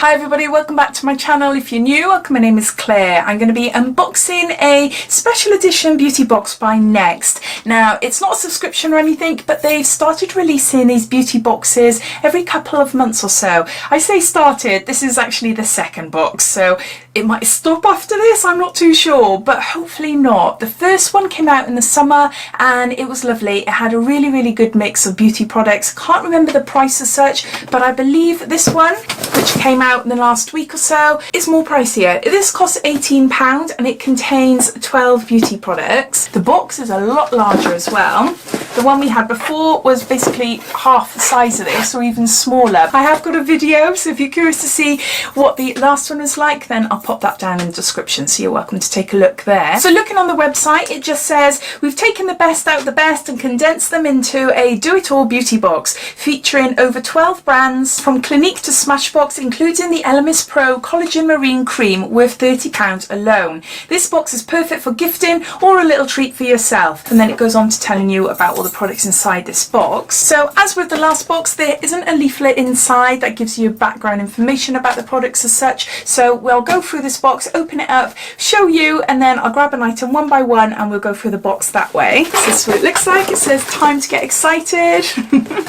Hi everybody, welcome back to my channel. If you're new, welcome. My name is Claire. I'm going to be unboxing a special edition beauty box by Next. Now, it's not a subscription or anything, but they've started releasing these beauty boxes every couple of months or so. I say started, this is actually the second box, so it might stop after this, I'm not too sure, but hopefully not. The first one came out in the summer and it was lovely. It had a really good mix of beauty products. Can't remember the price as such, but I believe this one, which came out in the last week or so, is more pricier. This costs £18 and it contains 12 beauty products. The box is a lot larger as well. The one we had before was basically half the size of this, or even smaller. I have got a video, so if you're curious to see what the last one was like, then I'll pop that down in the description, so you're welcome to take a look there. So looking on the website, it just says, we've taken the best out of the best and condensed them into a do-it-all beauty box, featuring over 12 brands from Clinique to Smashbox, including the Elemis Pro Collagen Marine Cream, worth £30 alone. This box is perfect for gifting or a little treat for yourself. And then it goes on to telling you about all the products inside this box. So as with the last box, there isn't a leaflet inside that gives you background information about the products as such. So we'll go through this box, open it up, show you, and then I'll grab an item one by one and we'll go through the box that way. This is what it looks like. It says time to get excited.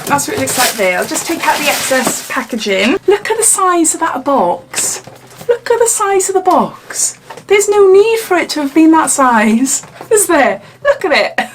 That's what it looks like there. I'll just take out the excess packaging. Look at the size of that box. Look at the size of the box. There's no need for it to have been that size, is there? Look at it.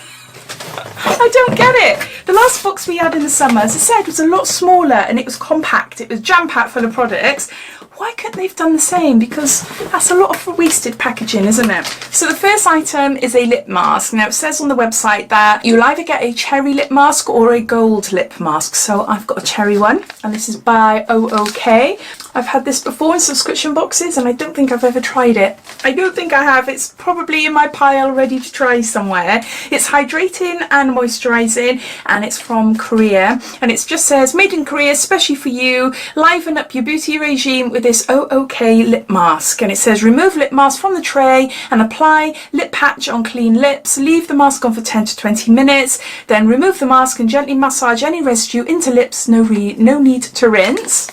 I don't get it. The last box we had in the summer, as I said, was a lot smaller and it was compact. It was jam-packed full of products. Why couldn't they have done the same? Because that's a lot of wasted packaging, isn't it? So the first item is a lip mask. Now it says on the website that you'll either get a cherry lip mask or a gold lip mask. So I've got a cherry one, and this is by OOK. I've had this before in subscription boxes and I don't think I've ever tried it. I don't think I have. It's probably in my pile ready to try somewhere. It's hydrating and moisturising and it's from Korea, and it just says made in Korea especially for you. Liven up your beauty regime with this OOK lip mask, and it says remove lip mask from the tray and apply lip patch on clean lips. Leave the mask on for 10 to 20 minutes, then remove the mask and gently massage any residue into lips. No need to rinse.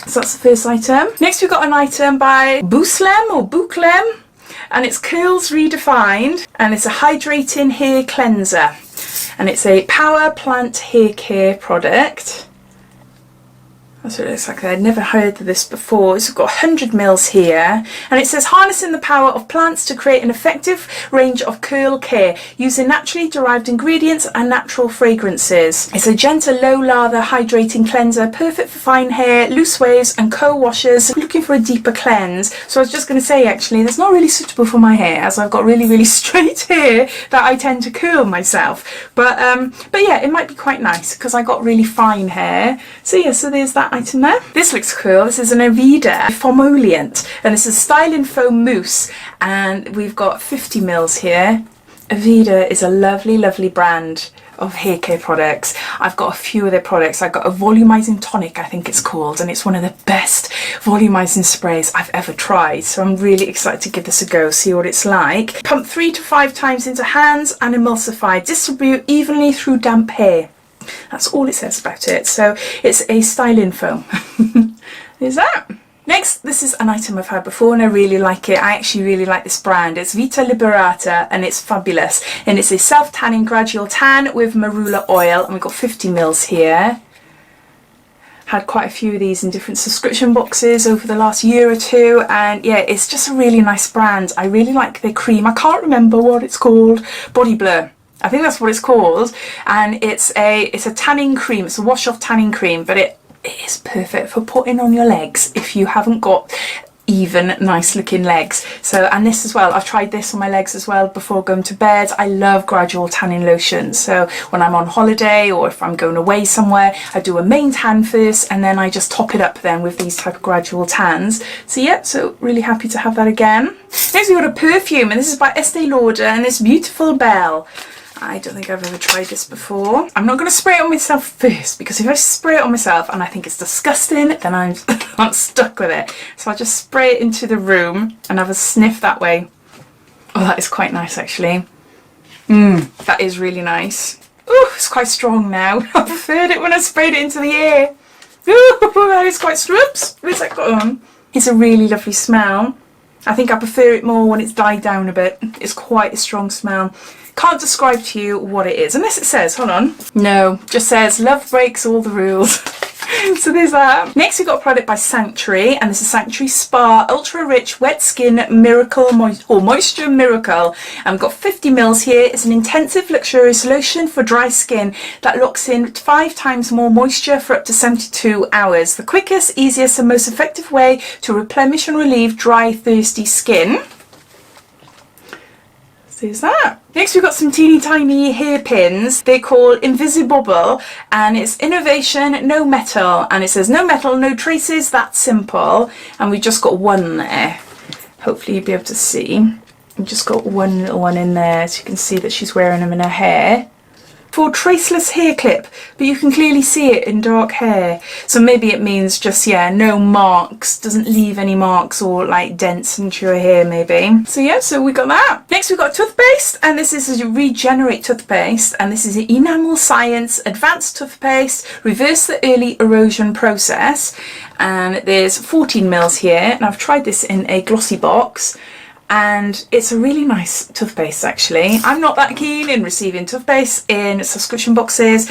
So that's the first item. Next we've got an item by Boucleme, and it's Curls Redefined, and it's a hydrating hair cleanser, and it's a power plant hair care product. That's what it looks like. I'd never heard of this before. It's got 100 mils here, and it says harnessing the power of plants to create an effective range of curl care using naturally derived ingredients and natural fragrances. It's a gentle low lather hydrating cleanser, perfect for fine hair, loose waves and co-washes. Looking for a deeper cleanse. So I was just going to say, actually, that's not really suitable for my hair, as I've got really straight hair that I tend to curl myself. But yeah, it might be quite nice because I got really fine hair. So yeah, so there's that item there. This looks cool. This is an Aveda Phomollient, and this is styling foam mousse, and we've got 50 mils here. Aveda is a lovely brand of hair care products. I've got a few of their products. I've got a Volumizing Tonic, I think it's called, and it's one of the best volumizing sprays I've ever tried, so I'm really excited to give this a go, see what it's like. Pump 3 to 5 times into hands and emulsify. Distribute evenly through damp hair. That's all it says about it. So it's a styling foam. Is that? Next, this is an item I've had before and I really like it. I actually really like this brand. It's Vita Liberata and it's fabulous. And it's a self-tanning gradual tan with marula oil, and we've got 50 mils here. Had quite a few of these in different subscription boxes over the last year or two, and yeah, it's just a really nice brand. I really like their cream. I can't remember what it's called. Body Blur, I think that's what it's called, and it's a tanning cream. It's a wash off tanning cream, but it is perfect for putting on your legs if you haven't got even nice looking legs. So, and this as well, I've tried this on my legs as well before going to bed. I love Gradual tanning lotion, so when I'm on holiday or if I'm going away somewhere, I do a main tan first and then I just top it up then with these type of Gradual tans. So yeah, so really happy to have that again. Next we've got a perfume, and this is by Estée Lauder, and it's Beautiful Belle. I don't think I've ever tried this before. I'm not going to spray it on myself first, because if I spray it on myself and I think it's disgusting, then I'm stuck with it. So I'll just spray it into the room and have a sniff that way. Oh, that is quite nice actually. That is really nice. Ooh, it's quite strong now. I preferred it when I sprayed it into the air. Ooh, that is quite strips. Where's that gone? It's a really lovely smell. I think I prefer it more when it's died down a bit. It's quite a strong smell. Can't describe to you what it is, unless it says, hold on. No, just says, love breaks all the rules. So there's that. Next we've got a product by Sanctuary, and this is Sanctuary Spa Ultra Rich Wet Skin Miracle Moisture Miracle. And we've got 50 mils here. It's an intensive luxurious lotion for dry skin that locks in 5 times more moisture for up to 72 hours. The quickest, easiest and most effective way to replenish and relieve dry, thirsty skin. There's that. Next we've got some teeny tiny hairpins. They're called Invisibobble, and it's innovation, no metal, and it says no metal, no traces, that's simple. And we've just got one there. Hopefully you'll be able to see. We've just got one little one in there, so you can see that she's wearing them in her hair. For traceless hair clip, but you can clearly see it in dark hair, so maybe it means just, yeah, no marks, doesn't leave any marks or like dents into your hair maybe. So yeah, so we got that. Next we got toothpaste, and this is a Regenerate Toothpaste, and this is an Enamel Science Advanced Toothpaste, reverse the early erosion process, and there's 14 mils here, and I've tried this in a glossy box. And it's a really nice toothpaste actually. I'm not that keen in receiving toothpaste in subscription boxes,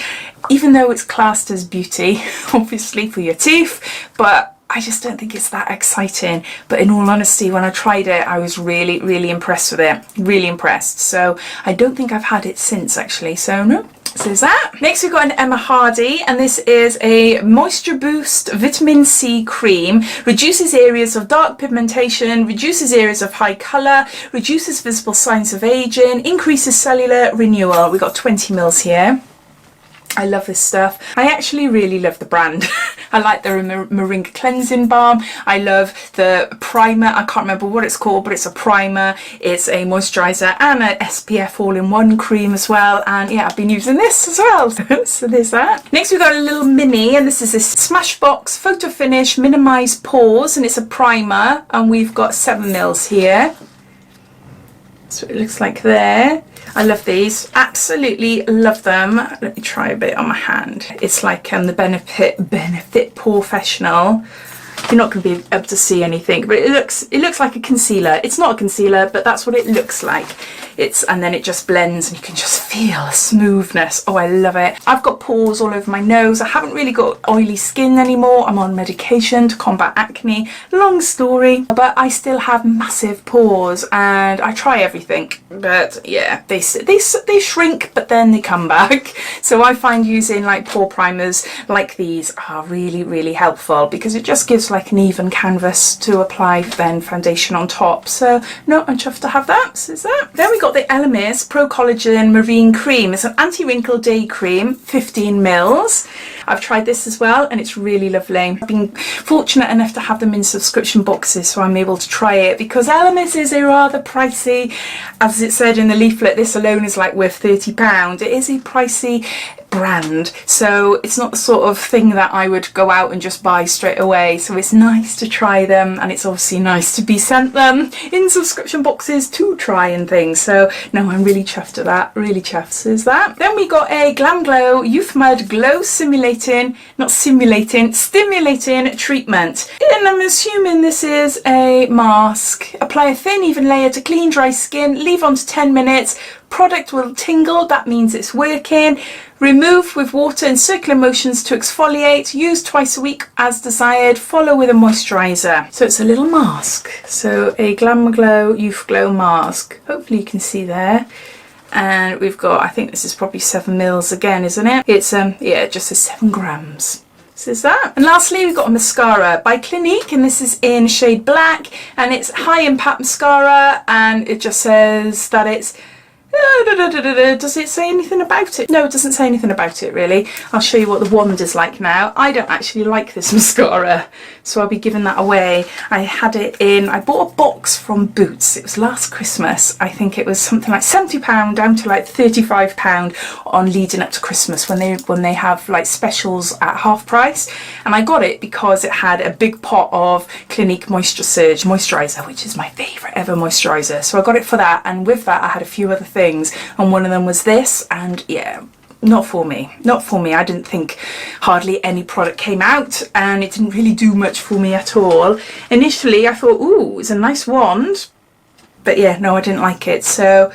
even though it's classed as beauty, obviously for your teeth, but I just don't think it's that exciting. But in all honesty, when I tried it, I was really, really impressed with it. Really impressed. So I don't think I've had it since actually, so no. So there's that. Next we've got an Emma Hardie, and this is a Moisture Boost Vitamin C Cream. Reduces areas of dark pigmentation, reduces areas of high colour, reduces visible signs of aging, increases cellular renewal. We've got 20 mils here. I love this stuff. I actually really love the brand. I like the Moringa Cleansing Balm. I love the primer. I can't remember what it's called, but it's a primer. It's a moisturiser and an SPF all-in-one cream as well. And yeah, I've been using this as well. So there's that. Next we've got a little mini, and this is this Smashbox Photo Finish Minimise Pores, and it's a primer. And we've got 7 mils here. That's what it looks like there. I love these, absolutely love them. Let me try a bit on my hand. It's like the Benefit Professional. You're not going to be able to see anything, but it looks like a concealer. It's not a concealer, but that's what it looks like. And then it just blends and you can just feel a smoothness. Oh, I love it. I've got pores all over my nose. I haven't really got oily skin anymore. I'm on medication to combat acne. Long story, but I still have massive pores and I try everything. But yeah, they shrink, but then they come back. So I find using like pore primers like these are really, really helpful because it just gives like an even canvas to apply then foundation on top. So no, I'm chuffed to have that. So is that. Then we got the Elemis Pro Collagen Marine Cream. It's an anti-wrinkle day cream, 15 mils. I've tried this as well and it's really lovely. I've been fortunate enough to have them in subscription boxes, so I'm able to try it because Elemis is a rather pricey, as it said in the leaflet, this alone is like worth £30. It is a pricey brand, so it's not the sort of thing that I would go out and just buy straight away. So it's nice to try them, and it's obviously nice to be sent them in subscription boxes to try and things. So no, I'm really chuffed at that, really chuffed. So is that. Then we got a GLAMGLOW YOUTHMUD Glow Stimulating treatment, and I'm assuming this is a mask. Apply a thin even layer to clean dry skin, leave on to 10 minutes. Product will tingle, that means it's working. Remove with water and circular motions to exfoliate. Use twice a week as desired. Follow with a moisturiser. So it's a little mask. So a GLAMGLOW Youth Glow mask. Hopefully you can see there. And we've got, I think this is probably 7 mils again, isn't it? It's yeah, it just says 7 grams. So is that. And lastly we've got a mascara by Clinique, and this is in shade black, and it's high impact mascara, and it just says that it's does it say anything about it? No, it doesn't say anything about it really. I'll show you what the wand is like now. I don't actually like this mascara, so I'll be giving that away. I had it in, I bought a box from Boots. It was last Christmas. I think it was something like £70 down to like £35 on leading up to Christmas when they have like specials at half price. And I got it because it had a big pot of Clinique Moisture Surge moisturiser, which is my favourite ever moisturiser. So I got it for that, and with that I had a few other things, and one of them was this, and yeah, not for me. Not for me. I didn't think hardly any product came out, and it didn't really do much for me at all. Initially I thought, ooh, it's a nice wand, but yeah, no, I didn't like it. So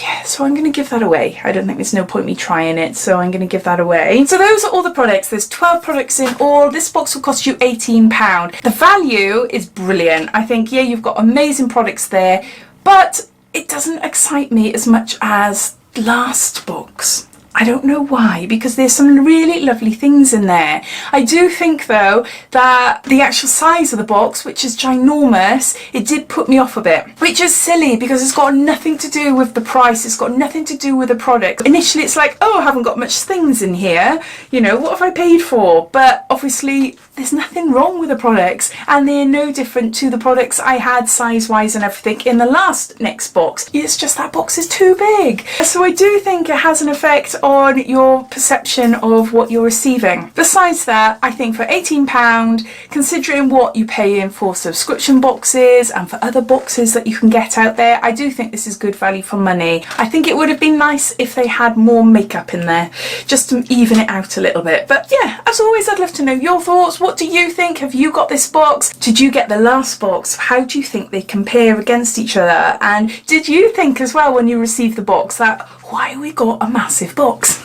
yeah, so I'm going to give that away. I don't think there's no point me trying it, so I'm going to give that away. So those are all the products. There's 12 products in all. This box will cost you £18. The value is brilliant. I think, yeah, you've got amazing products there, but it doesn't excite me as much as last box. I don't know why, because there's some really lovely things in there. I do think though that the actual size of the box, which is ginormous, it did put me off a bit, which is silly because it's got nothing to do with the price, it's got nothing to do with the product. Initially it's like, oh, I haven't got much things in here, you know, what have I paid for? But obviously there's nothing wrong with the products, and they're no different to the products I had size wise and everything in the next box. It's just that box is too big. So I do think it has an effect on your perception of what you're receiving. Besides that, I think for £18, considering what you pay in for subscription boxes and for other boxes that you can get out there, I do think this is good value for money. I think it would have been nice if they had more makeup in there, just to even it out a little bit. But yeah, as always, I'd love to know your thoughts. What do you think? Have you got this box? Did you get the last box? How do you think they compare against each other? And did you think as well when you received the box that, why we got a massive box?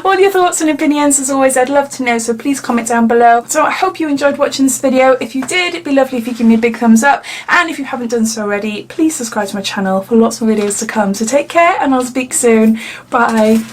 All your thoughts and opinions, as always, I'd love to know, so please comment down below. So I hope you enjoyed watching this video. If you did, it'd be lovely if you give me a big thumbs up, and if you haven't done so already, please subscribe to my channel for lots more videos to come. So take care, and I'll speak soon. Bye.